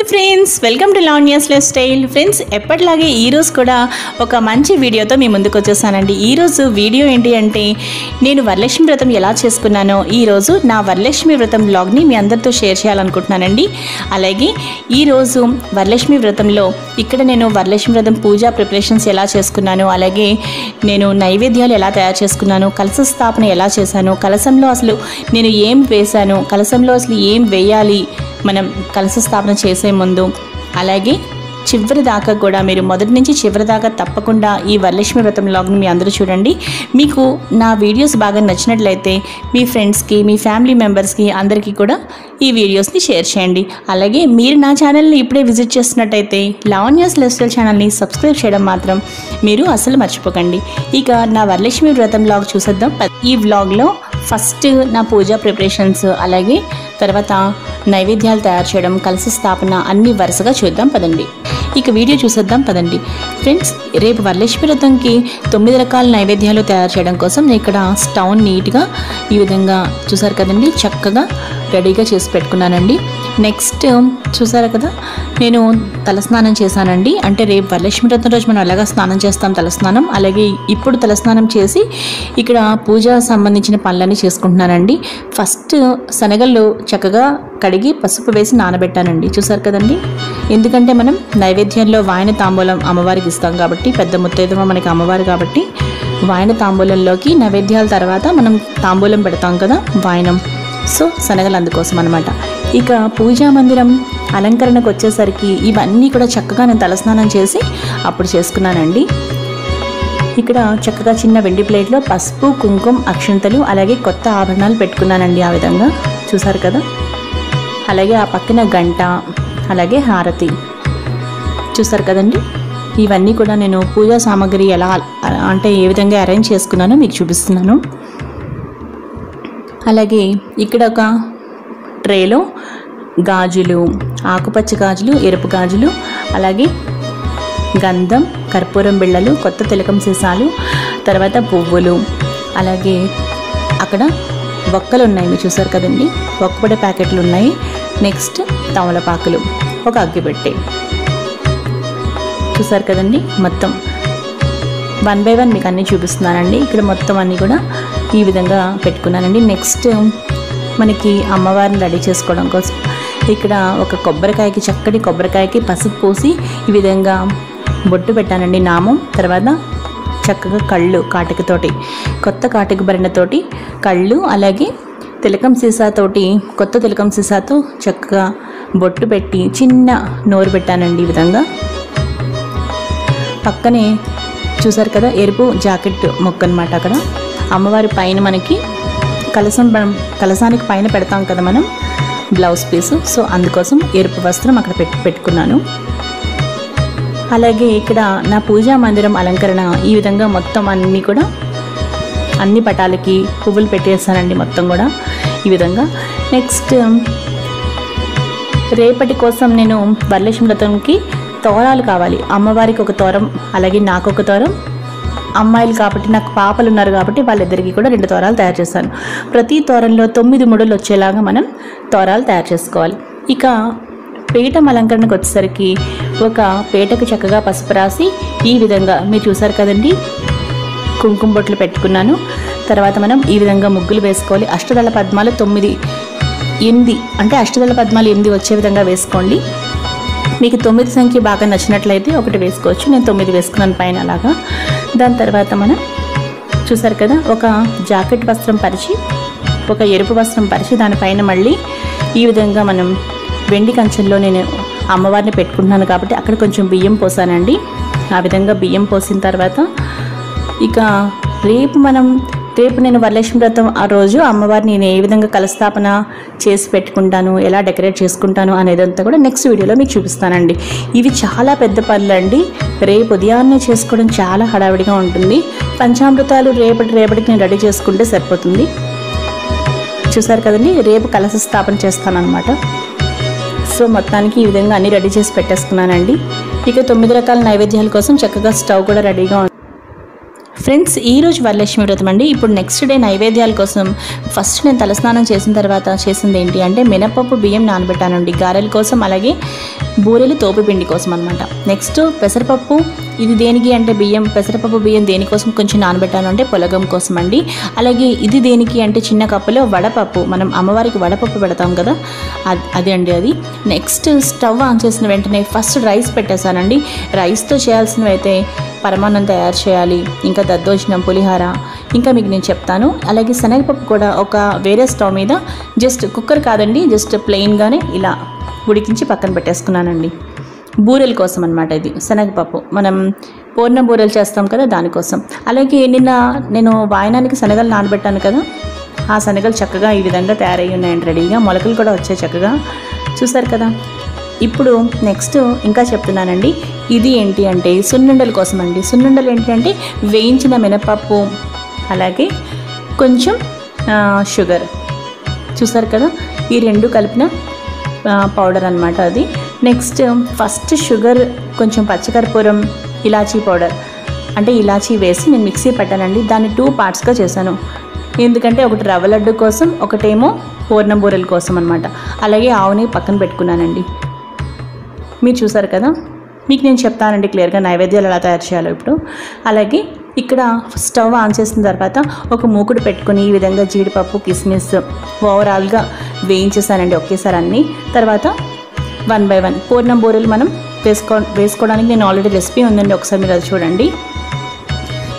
Friends, welcome to Lavanya's life style. Friends, ఎప్పటిలాగే ఈరోజు కూడా ఒక మంచి వీడియోతో మీ ముందుకు వచ్చేసానండి. ఈరోజు వీడియో ఏంటి అంటే, నేను వరలక్ష్మి వ్రతం ఎలా చేసుకున్నానో ఈరోజు నా వరలక్ష్మి వ్రతం బ్లాగ్ని మీ అందరితో షేర్ చేయాలనుకుంటున్నానండి. అలాగే ఈరోజు వరలక్ష్మి వ్రతంలో ఇక్కడ నేను వరలక్ష్మి వ్రతం పూజా ప్రిపరేషన్స్ ఎలా చేసుకున్నాను, అలాగే నేను నైవేద్యాలు ఎలా తయారు చేసుకున్నాను, కలశ స్థాపన ఎలా చేశాను, కలశంలో అసలు నేను ఏం వేశాను, కలశంలో అసలు ఏం వేయాలి మనం కలశ స్థాపన చేసే ముందు, అలాగే చివరి దాకా కూడా మీరు మొదటి నుంచి చివరి దాకా తప్పకుండా ఈ వరలక్ష్మి వ్రతం వ్లాగ్ని మీ అందరూ చూడండి. మీకు నా వీడియోస్ బాగా నచ్చినట్లయితే మీ ఫ్రెండ్స్కి, మీ ఫ్యామిలీ మెంబర్స్కి అందరికీ కూడా ఈ వీడియోస్ని షేర్ చేయండి. అలాగే మీరు నా ఛానల్ని ఇప్పుడే విజిట్ చేస్తున్నట్టయితే లావణ్యాస్ లైఫ్ స్టైల్ ఛానల్ని సబ్స్క్రైబ్ చేయడం మాత్రం మీరు అసలు మర్చిపోకండి. ఇక నా వరలక్ష్మి వ్రతం వ్లాగ్ చూసేద్దాం. ఈ వ్లాగ్లో ఫస్ట్ నా పూజా ప్రిపరేషన్స్, అలాగే తర్వాత నైవేద్యాలు తయారు చేయడం, కలశ స్థాపన అన్నీ వరుసగా చూద్దాం పదండి. ఇక వీడియో చూసేద్దాం పదండి. ఫ్రెండ్స్, రేపు వరలక్ష్మి వ్రతంకి 9 రకాల నైవేద్యాలు తయారు చేయడం కోసం నేను ఇక్కడ స్టవ్ నీట్గా ఈ విధంగా చూసారు కదండి, చక్కగా రెడీగా చేసి పెట్టుకున్నానండి. నెక్స్ట్ చూసారు కదా, నేను తలస్నానం చేశానండి. అంటే రేపు వరలక్ష్మి వ్రతం రోజు మనం అలాగా స్నానం చేస్తాం, తలస్నానం. అలాగే ఇప్పుడు తలస్నానం చేసి ఇక్కడ పూజ సంబంధించిన పనులన్నీ చేసుకుంటున్నానండి. ఫస్ట్ శనగలు చక్కగా కడిగి పసుపు వేసి నానబెట్టానండి. చూసారు కదండి, ఎందుకంటే మనం నైవేద్యంలో వాయన తాంబూలం అమ్మవారికి ఇస్తాం కాబట్టి, పెద్ద ముత్తైదువ మనకి అమ్మవారు కాబట్టి వాయన తాంబూలంలోకి నైవేద్యాల తర్వాత మనం తాంబూలం పెడతాం కదా, వాయనం. సో శనగలు అందుకోసం అనమాట. ఇక పూజా మందిరం అలంకరణకు వచ్చేసరికి ఇవన్నీ కూడా చక్కగా నేను తలస్నానం చేసి అప్పుడు చేసుకున్నానండి. ఇక్కడ చక్కగా చిన్న వెండి ప్లేట్లో పసుపు, కుంకుమ, అక్షంతలు, అలాగే కొత్త ఆభరణాలు పెట్టుకున్నానండి. ఆ విధంగా చూసారు కదా. అలాగే ఆ పక్కన గంట, అలాగే హారతి చూసారు కదండి. ఇవన్నీ కూడా నేను పూజా సామాగ్రి ఎలా అంటే ఏ విధంగా అరేంజ్ చేసుకున్నానో మీకు చూపిస్తున్నాను. అలాగే ఇక్కడ ఒక ట్రేలో గాజులు, ఆకుపచ్చ గాజులు, ఎరుపు గాజులు, అలాగే గంధం, కర్పూరం బిళ్ళలు, కొత్త తిలకం సీసాలు, తర్వాత పువ్వులు, అలాగే అక్కడ ఒక్కలు ఉన్నాయి మీరు చూసారు కదండి, ఒక్కపొడి ప్యాకెట్లు ఉన్నాయి. నెక్స్ట్ తమలపాకులు, ఒక అగ్గిపెట్టె చూసారు కదండి. మొత్తం 1 by 1 మీకు అన్నీ చూపిస్తున్నానండి. ఇక్కడ మొత్తం అన్నీ కూడా ఈ విధంగా పెట్టుకున్నానండి. నెక్స్ట్ మనకి అమ్మవారిని రెడీ చేసుకోవడం కోసం ఇక్కడ ఒక కొబ్బరికాయకి, చక్కటి కొబ్బరికాయకి పసుపు పోసి ఈ విధంగా బొట్టు పెట్టానండి, నామం. తర్వాత చక్కగా కళ్ళు కాటికతోటి, కొత్త కాటిక భరణతోటి కళ్ళు, అలాగే తిలకం సీసాతోటి, కొత్త తిలకం సీసాతో చక్కగా బొట్టు పెట్టి చిన్న నోరు పెట్టానండి. ఈ విధంగా పక్కనే చూసారు కదా ఎరుపు జాకెట్ మొక్క అనమాట. అక్కడ అమ్మవారి పైన మనకి కలశానికి పైన పెడతాం కదా మనం బ్లౌజ్ పీసు, సో అందుకోసం ఎరుపు వస్త్రం అక్కడ పెట్టుకున్నాను. అలాగే ఇక్కడ నా పూజా మందిరం అలంకరణ ఈ విధంగా మొత్తం అన్నీ కూడా అన్ని పటాలకి పువ్వులు పెట్టేస్తానండి మొత్తం కూడా ఈ విధంగా. నెక్స్ట్ రేపటి కోసం నేను వరలక్ష్మి వ్రతంకి తోరాలు కావాలి. అమ్మవారికి ఒక తోరం, అలాగే నాకు ఒక తోరం. అమ్మాయిలు కాబట్టి, నాకు పాపలు ఉన్నారు కాబట్టి వాళ్ళిద్దరికీ కూడా 2 తోరాలు తయారు చేస్తాను. ప్రతి తోరంలో 9 ముడులు వచ్చేలాగా మనం తోరాలు తయారు చేసుకోవాలి. ఇక పీఠం అలంకరణకు వచ్చేసరికి ఒక పీటకు చక్కగా పసుపు రాసి ఈ విధంగా మీరు చూసారు కదండి, కుంకుమ బొట్లు పెట్టుకున్నాను. తర్వాత మనం ఈ విధంగా ముగ్గులు వేసుకోవాలి. అష్టదళ పద్మాలు 8 అంటే అష్టదళ పద్మాలు 8 వచ్చే విధంగా వేసుకోండి. మీకు 9 సంఖ్య బాగా నచ్చినట్లయితే 1 వేసుకోవచ్చు. నేను 9 వేసుకున్నాను పైన అలాగా. దాని తర్వాత మనం చూసారు కదా ఒక జాకెట్ వస్త్రం పరిచి, ఒక ఎరుపు వస్త్రం పరిచి దానిపైన మళ్ళీ ఈ విధంగా మనం వెండి కంచెల్లో నేను అమ్మవారిని పెట్టుకుంటున్నాను కాబట్టి అక్కడ కొంచెం బియ్యం పోసానండి. ఆ విధంగా బియ్యం పోసిన తర్వాత ఇక రేపు నేను వరలక్ష్మి వ్రతం ఆ రోజు అమ్మవారిని నేను ఏ విధంగా కలస్థాపన చేసి పెట్టుకుంటాను, ఎలా డెకరేట్ చేసుకుంటాను అనేదంతా కూడా నెక్స్ట్ వీడియోలో మీకు చూపిస్తానండి. ఇవి చాలా పెద్ద పనులు అండి. రేపు ఉదయాన్నే చేసుకోవడం చాలా హడావిడిగా ఉంటుంది. పంచామృతాలు రేపటికి నేను రెడీ చేసుకుంటే సరిపోతుంది. చూసారు కదండి, రేపు కలశ స్థాపన చేస్తానన్నమాట. సో మొత్తానికి ఈ విధంగా అన్నీ రెడీ చేసి పెట్టేసుకున్నానండి. ఇక 9 రకాల నైవేద్యాల కోసం చక్కగా స్టవ్ కూడా రెడీగా ఉంది. ఫ్రెండ్స్, ఈరోజు వరలక్ష్మి వ్రతం అండి. ఇప్పుడు నెక్స్ట్ డే నైవేద్యాల కోసం ఫస్ట్ నేను తలస్నానం చేసిన తర్వాత చేసింది ఏంటి అంటే మినపప్పు బియ్యం నానబెట్టానండి గారెల కోసం. అలాగే బూరెలు తోపు పిండి కోసం అనమాట. నెక్స్ట్ పెసరపప్పు, ఇది దేనికి అంటే బియ్యం, పెసరపప్పు బియ్యం దేనికోసం కొంచెం నానబెట్టాను అంటే పులగం కోసం అండి. అలాగే ఇది దేనికి అంటే చిన్న కప్పులో వడపప్పు, మనం అమ్మవారికి వడపప్పు పెడతాం కదా, అది అండి అది. నెక్స్ట్ స్టవ్ ఆన్ చేసిన వెంటనే ఫస్ట్ రైస్ పెట్టేశానండి. రైస్తో చేయాల్సినవి అయితే పరమాన్నం తయారు చేయాలి, ఇంకా దద్దోజనం, పులిహార, ఇంకా మీకు నేను చెప్తాను. అలాగే శనగపప్పు కూడా ఒక వేరే స్టవ్ మీద, జస్ట్ కుక్కర్ కాదండి, జస్ట్ ప్లెయిన్గానే ఇలా ఉడికించి పక్కన పెట్టేసుకున్నానండి. బూరెల కోసం అనమాట ఇది శనగపప్పు, మనం పూర్ణ బూరెలు చేస్తాం కదా దానికోసం. అలాగే నిన్న నేను వాయనానికి శనగలు నానబెట్టాను కదా, ఆ శనగలు చక్కగా ఈ విధంగా తయారయ్యి ఉన్నాయండి రెడీగా, మొలకలు కూడా వచ్చాయి చక్కగా, చూసారు కదా. ఇప్పుడు నెక్స్ట్ ఇంకా చెప్తున్నానండి. ఇది ఏంటి అంటే సున్నుండల కోసం అండి. సున్నుండలు ఏంటి అంటే వేయించిన మినపప్పు, అలాగే కొంచెం షుగర్, చూసారు కదా, ఈ రెండు కలిపిన పౌడర్ అనమాట అది. నెక్స్ట్ ఫస్ట్ షుగర్, కొంచెం పచ్చకర్పూరం, ఇలాచీ పౌడర్ అంటే ఇలాచీ వేసి నేను మిక్సీ పెట్టానండి. దాన్ని 2 పార్ట్స్గా చేశాను. ఎందుకంటే ఒకటి రవ్వ లడ్డు కోసం, ఒకటేమో పూర్ణం బూరెల కోసం అనమాట. అలాగే ఆవుని పక్కన పెట్టుకున్నానండి. మీరు చూసారు కదా, మీకు నేను చెప్తానండి క్లియర్గా నైవేద్యాలు ఎలా తయారు చేయాలో ఇప్పుడు. అలాగే ఇక్కడ స్టవ్ ఆన్ చేసిన తర్వాత ఒక మూకుడు పెట్టుకుని ఈ విధంగా జీడిపప్పు, కిస్మిస్ ఓవరాల్గా వేయించేసానండి ఒకేసారి అన్నీ. తర్వాత 1 by 1 పూర్ణం బూరెలు మనం వేసుకోవడానికి నేను ఆల్రెడీ రెసిపీ ఉందండి, ఒకసారి మీరు అది చూడండి.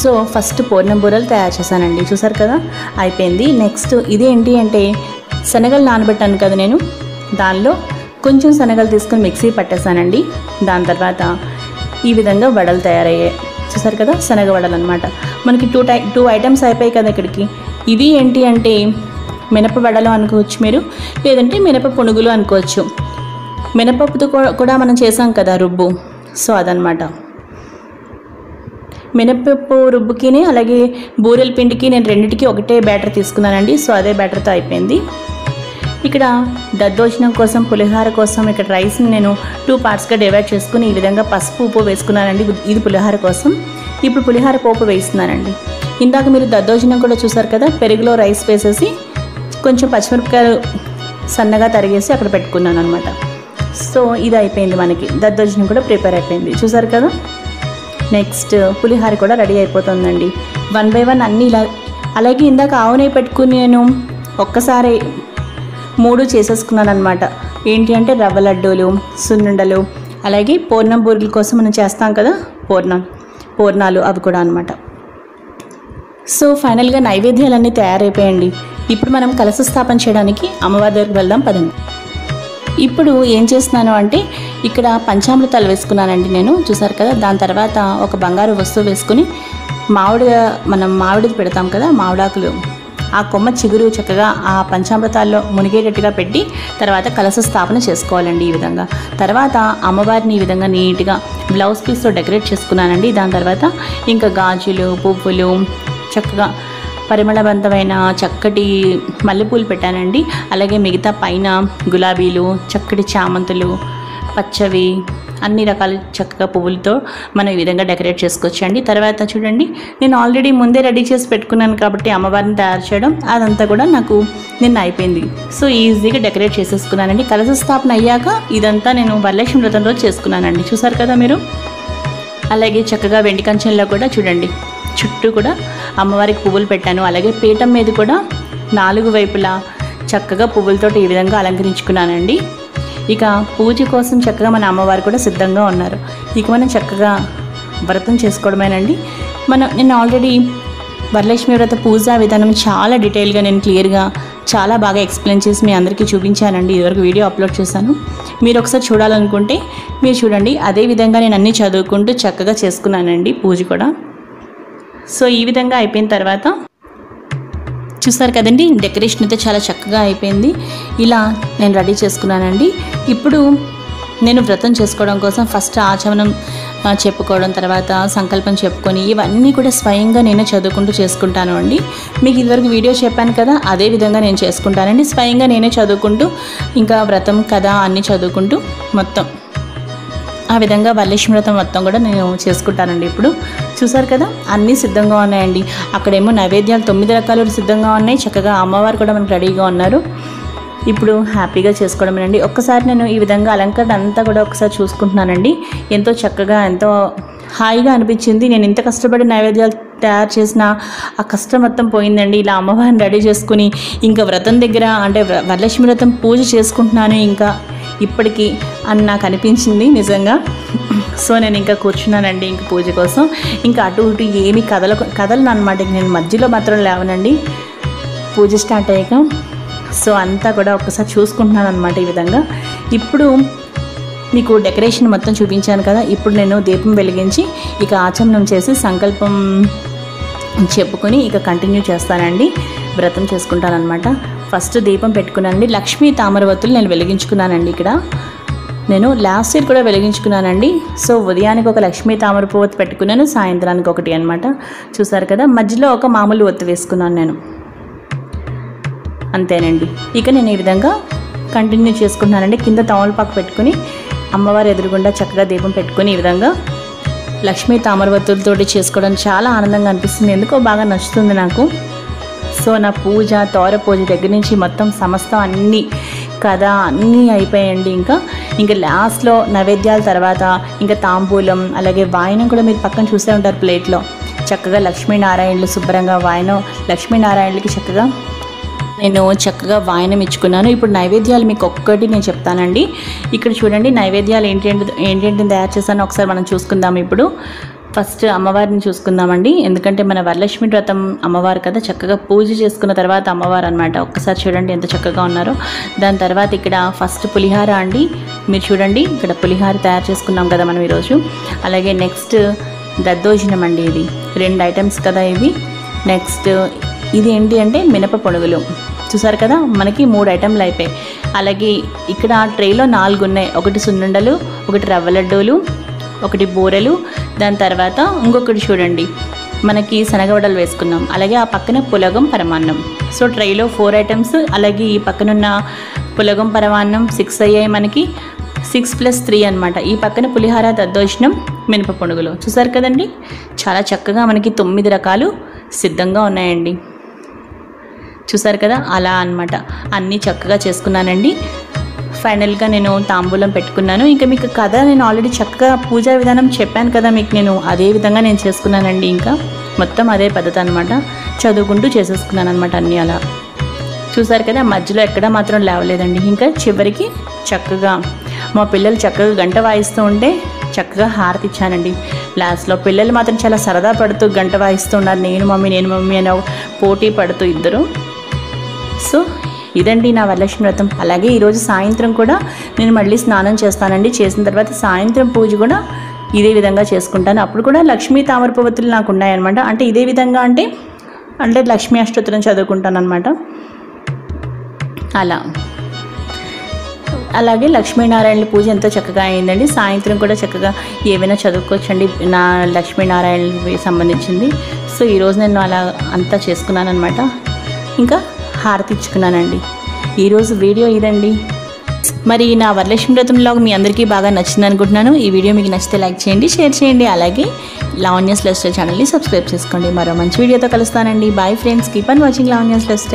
సో ఫస్ట్ పూర్ణం బూరెలు తయారు చేశానండి, చూసారు కదా, అయిపోయింది. నెక్స్ట్ ఇదేంటి అంటే శనగలు నానబెట్టాను కదా నేను, దానిలో కొంచెం శనగలు తీసుకుని మిక్సీ పట్టేశానండి. దాని తర్వాత ఈ విధంగా వడలు తయారయ్యాయి, చూసారు కదా, శనగ వడలు అనమాట. మనకి 2 ఐటమ్స్ అయిపోయాయి కదా ఇక్కడికి. ఇది ఏంటి అంటే మినప వడలు అనుకోవచ్చు మీరు, లేదంటే మినప పునుగులు అనుకోవచ్చు. మినపప్పుతో కూడా మనం చేసాం కదా రుబ్బు, సో అదనమాట. మినపప్పు రుబ్బుకిని అలాగే బూరెల పిండికి నేను రెండింటికి ఒకటే బ్యాటర్ తీసుకున్నానండి. సో అదే బ్యాటర్తో అయిపోయింది. ఇక్కడ దద్దోజనం కోసం, పులిహార కోసం ఇక్కడ రైస్ని నేను 2 పార్ట్స్గా డివైడ్ చేసుకుని ఈ విధంగా పసుపు, ఉప్పు వేసుకున్నానండి. ఇది పులిహార కోసం. ఇప్పుడు పులిహార పోపు వేస్తున్నానండి. ఇందాక మీరు దద్దోజనం కూడా చూసారు కదా, పెరుగులో రైస్ వేసేసి కొంచెం పచ్చిమిరపకాయలు సన్నగా తరిగేసి అక్కడ పెట్టుకున్నాను అనమాట. సో ఇది అయిపోయింది, మనకి దద్దోజనం కూడా ప్రిపేర్ అయిపోయింది, చూసారు కదా. నెక్స్ట్ పులిహార కూడా రెడీ అయిపోతుందండి. 1 by 1 అన్నీ ఇలా. అలాగే ఇందాక ఆవు నెయ్యి పెట్టుకుని నేను ఒక్కసారి 3 చేసేసుకున్నాను అనమాట. ఏంటి అంటే రవ్వ లడ్డూలు, సున్నుండలు, అలాగే పూర్ణం బూరెల కోసం మనం చేస్తాం కదా పూర్ణాలు, అవి కూడా అనమాట. సో ఫైనల్గా నైవేద్యాలన్నీ తయారైపోయండి. ఇప్పుడు మనం కలశ స్థాపన చేయడానికి అమ్మవారి దగ్గరికి వెళ్దాం పదండి. ఇప్పుడు ఏం చేస్తున్నాను అంటే ఇక్కడ పంచామృతాలు వేసుకున్నానండి నేను, చూసారు కదా. దాని తర్వాత ఒక బంగారు వస్తువు వేసుకుని మనం మామిడిది పెడతాం కదా, మామిడాకులు, ఆ కొమ్మ చిగురు చక్కగా ఆ పంచామృతాల్లో మునిగేటట్టుగా పెట్టి తర్వాత కలశ స్థాపన చేసుకోవాలండి ఈ విధంగా. తర్వాత అమ్మవారిని ఈ విధంగా నీట్గా బ్లౌజ్ పీస్తో డెకరేట్ చేసుకున్నానండి. దాని తర్వాత ఇంకా గాజులు, పువ్వులు, చక్కగా పరిమళవంతమైన చక్కటి మల్లెపూలు పెట్టానండి. అలాగే మిగతా పైన గులాబీలు, చక్కటి చామంతులు, పచ్చవి, అన్ని రకాల చక్కగా పువ్వులతో మనం ఈ విధంగా డెకరేట్ చేసుకోవచ్చండి. తర్వాత చూడండి, నేను ఆల్రెడీ ముందే రెడీ చేసి పెట్టుకున్నాను కాబట్టి అమ్మవారిని తయారు చేయడం అదంతా కూడా నాకు నిన్న అయిపోయింది. సో ఈజీగా డెకరేట్ చేసేసుకున్నానండి. కలశ స్థాపన అయ్యాక ఇదంతా నేను వరలక్ష్మి వ్రతం రోజు చేసుకున్నానండి, చూసారు కదా మీరు. అలాగే చక్కగా వెండి కంచెంలో కూడా చూడండి చుట్టూ కూడా అమ్మవారికి పువ్వులు పెట్టాను. అలాగే పీఠం మీద కూడా 4 వైపులా చక్కగా పువ్వులతో ఈ విధంగా అలంకరించుకున్నానండి. ఇక పూజ కోసం చక్కగా మన అమ్మవారు కూడా సిద్ధంగా ఉన్నారు. ఇక మనం చక్కగా వ్రతం చేసుకోవడమేనండి. నేను ఆల్రెడీ వరలక్ష్మి వ్రత పూజా విధానం చాలా డీటెయిల్గా నేను క్లియర్గా చాలా బాగా ఎక్స్ప్లెయిన్ చేసి మీ అందరికీ చూపించానండి. ఇదివరకు వీడియో అప్లోడ్ చేశాను, మీరు ఒకసారి చూడాలనుకుంటే మీరు చూడండి. అదేవిధంగా నేను అన్నీ చదువుకుంటూ చక్కగా చేసుకున్నానండి పూజ కూడా. సో ఈ విధంగా అయిపోయిన తర్వాత చూసారు కదండి, డెకరేషన్ అయితే చాలా చక్కగా అయిపోయింది. ఇలా నేను రెడీ చేసుకున్నానండి. ఇప్పుడు నేను వ్రతం చేసుకోవడం కోసం ఫస్ట్ ఆచమనం చెప్పుకోవడం, తర్వాత సంకల్పం చెప్పుకొని ఇవన్నీ కూడా స్వయంగా నేనే చదువుకుంటూ చేసుకుంటాను అండి. మీకు ఇదివరకు వీడియో చెప్పాను కదా, అదే విధంగా నేను చేసుకుంటానండి. స్వయంగా నేనే చదువుకుంటూ ఇంకా వ్రతం కదా అన్నీ చదువుకుంటూ మొత్తం ఆ విధంగా వరలక్ష్మి వ్రతం మొత్తం కూడా నేను చేసుకుంటానండి. ఇప్పుడు చూసారు కదా, అన్నీ సిద్ధంగా ఉన్నాయండి. అక్కడేమో నైవేద్యాలు 9 రకాలు సిద్ధంగా ఉన్నాయి. చక్కగా అమ్మవారు కూడా మనకు రెడీగా ఉన్నారు. ఇప్పుడు హ్యాపీగా చేసుకోవడమేనండి. ఒక్కసారి నేను ఈ విధంగా అలంకరణ అంతా కూడా ఒకసారి చూసుకుంటున్నానండి. ఎంతో చక్కగా ఎంతో హాయిగా అనిపించింది. నేను ఇంత కష్టపడి నైవేద్యాలు తయారు చేసిన ఆ కష్టం మొత్తం పోయిందండి. ఇలా అమ్మవారిని రెడీ చేసుకుని ఇంకా వ్రతం దగ్గర అంటే వరలక్ష్మి వ్రతం పూజ చేసుకుంటున్నాను ఇంకా ఇప్పటికీ అని నాకు అనిపించింది నిజంగా. సో నేను ఇంకా కూర్చున్నానండి ఇంక పూజ కోసం. ఇంకా అటు ఇటు ఏమీ కదలను అనమాట. నేను మధ్యలో మాత్రం లేవనండి పూజ స్టార్ట్ అయ్యాక. సో అంతా కూడా ఒక్కసారి చూసుకుంటున్నాను అనమాట ఈ విధంగా. ఇప్పుడు మీకు డెకరేషన్ మొత్తం చూపించాను కదా. ఇప్పుడు నేను దీపం వెలిగించి ఇక ఆచమనం చేసి సంకల్పం చెప్పుకొని ఇక కంటిన్యూ చేస్తానండి. వ్రతం చేసుకుంటానమాట. ఫస్ట్ దీపం పెట్టుకున్నానండి. లక్ష్మీ తామరవత్తులు నేను వెలిగించుకున్నానండి. ఇక్కడ నేను లాస్ట్ ఇయర్ కూడా వెలిగించుకున్నానండి. సో ఉదయానికి ఒక లక్ష్మీ తామర పువ్వు పెట్టుకున్నాను, సాయంత్రానికి ఒకటి అనమాట. చూసారు కదా, మధ్యలో ఒక మామూలు ఒత్తి వేసుకున్నాను నేను, అంతేనండి. ఇక నేను ఈ విధంగా కంటిన్యూ చేసుకుంటున్నానండి. కింద తమలపాకు పెట్టుకుని అమ్మవారి ఎదురుగుండా చక్కగా దీపం పెట్టుకుని ఈ విధంగా లక్ష్మీ తామరవత్తులతోటి చేసుకోవడం చాలా ఆనందంగా అనిపిస్తుంది. ఎందుకో బాగా నచ్చుతుంది నాకు. సో నా పూజ తోర పూజ దగ్గర నుంచి మొత్తం సమస్తం అన్నీ అయిపోయాయండి. ఇంకా లాస్ట్లో నైవేద్యాల తర్వాత ఇంకా తాంబూలం అలాగే వాయనం కూడా మీరు పక్కన చూసే ఉంటారు ప్లేట్లో. చక్కగా లక్ష్మీనారాయణలు శుభ్రంగా వాయనం లక్ష్మీనారాయణలకి చక్కగా వాయనం ఇచ్చుకున్నాను. ఇప్పుడు నైవేద్యాలు మీకు ఒక్కటి నేను చెప్తానండి. ఇక్కడ చూడండి నైవేద్యాలు ఏంటేంటి తయారు చేశానో ఒకసారి మనం చూసుకుందాం. ఇప్పుడు ఫస్ట్ అమ్మవారిని చూసుకుందామండి. ఎందుకంటే మన వరలక్ష్మి వ్రతం అమ్మవారు కదా, చక్కగా పూజ చేసుకున్న తర్వాత అమ్మవారు అనమాట. ఒక్కసారి చూడండి ఎంత చక్కగా ఉన్నారో. దాని తర్వాత ఇక్కడ ఫస్ట్ పులిహార అండి. మీరు చూడండి ఇక్కడ పులిహార తయారు చేసుకున్నాం కదా మనం ఈరోజు. అలాగే నెక్స్ట్ దద్దోజనం అండి. ఇది 2 ఐటమ్స్ కదా ఇవి. నెక్స్ట్ ఇది ఏంటి అంటే మినప పొనుగులు. చూసారు కదా, మనకి 3 ఐటెంలు అయిపోయాయి. అలాగే ఇక్కడ ట్రేలో 4 ఉన్నాయి. ఒకటి సున్నుండలు, ఒకటి రవ్వ లడ్డూలు, ఒకటి బూరెలు, దాని తర్వాత ఇంకొకటి చూడండి మనకి శనగవడలు వేసుకున్నాం. అలాగే ఆ పక్కన పులగం పరమాన్నం. సో ట్రైలో 4 ఐటమ్స్. అలాగే ఈ పక్కనున్న పులగం పరమాన్నం 6 అయ్యాయి మనకి. 6 + 3 అనమాట. ఈ పక్కన పులిహార దద్దోజనం మినప పొనుగులు. చూసారు కదండి, చాలా చక్కగా మనకి 9 రకాలు సిద్ధంగా ఉన్నాయండి. చూసారు కదా, అలా అనమాట అన్నీ చక్కగా చేసుకున్నానండి. ఫైనల్గా నేను తాంబూలం పెట్టుకున్నాను. ఇంకా మీకు కథ నేను ఆల్రెడీ చక్కగా పూజా విధానం చెప్పాను కదా మీకు. నేను అదే విధంగా నేను చేసుకున్నానండి. ఇంకా మొత్తం అదే పద్ధతి అనమాట. చదువుకుంటూ చేసేసుకున్నాను అనమాట అన్నీ అలా. చూసారు కదా, మధ్యలో ఎక్కడ మాత్రం లేవలేదండి. ఇంకా చివరికి చక్కగా మా పిల్లలు చక్కగా గంట వాయిస్తూ ఉంటే చక్కగా హారతి ఇచ్చానండి. లాస్ట్లో పిల్లలు మాత్రం చాలా సరదా పడుతూ గంట వాయిస్తూ ఉన్నారు. నేను మమ్మీ అని పోటీ పడుతూ ఇద్దరు. సో ఇదండి నా వరలక్ష్మి వ్రతం. అలాగే ఈరోజు సాయంత్రం కూడా నేను మళ్ళీ స్నానం చేస్తానండి. చేసిన తర్వాత సాయంత్రం పూజ కూడా ఇదే విధంగా చేసుకుంటాను. అప్పుడు కూడా లక్ష్మీ తామరపువత్తులు నాకు ఉన్నాయన్నమాట. అంటే ఇదే విధంగా అంటే లక్ష్మీ అష్టోత్తరం చదువుకుంటాను అనమాట. అలాగే లక్ష్మీనారాయణల పూజ ఎంతో చక్కగా అయిందండి. సాయంత్రం కూడా చక్కగా ఏవైనా చదువుకోవచ్చండి నా లక్ష్మీనారాయణకి సంబంధించింది. సో ఈరోజు నేను అలా అంతా చేసుకున్నాను అనమాట. ఇంకా హారతి ఇచ్చుకున్నానండి. ఈరోజు వీడియో ఇదండి. మరి నా వరలక్ష్మి వ్రతంలో మీ అందరికీ బాగా నచ్చింది అనుకుంటున్నాను. ఈ వీడియో మీకు నచ్చితే లైక్ చేయండి, షేర్ చేయండి. అలాగే లావణ్యాస్ లైఫ్ స్టైల్ ఛానల్ని సబ్స్క్రైబ్ చేసుకోండి. మరో మంచి వీడియోతో కలుస్తానండి. Bye friends, keep on watching Lavanya's life style.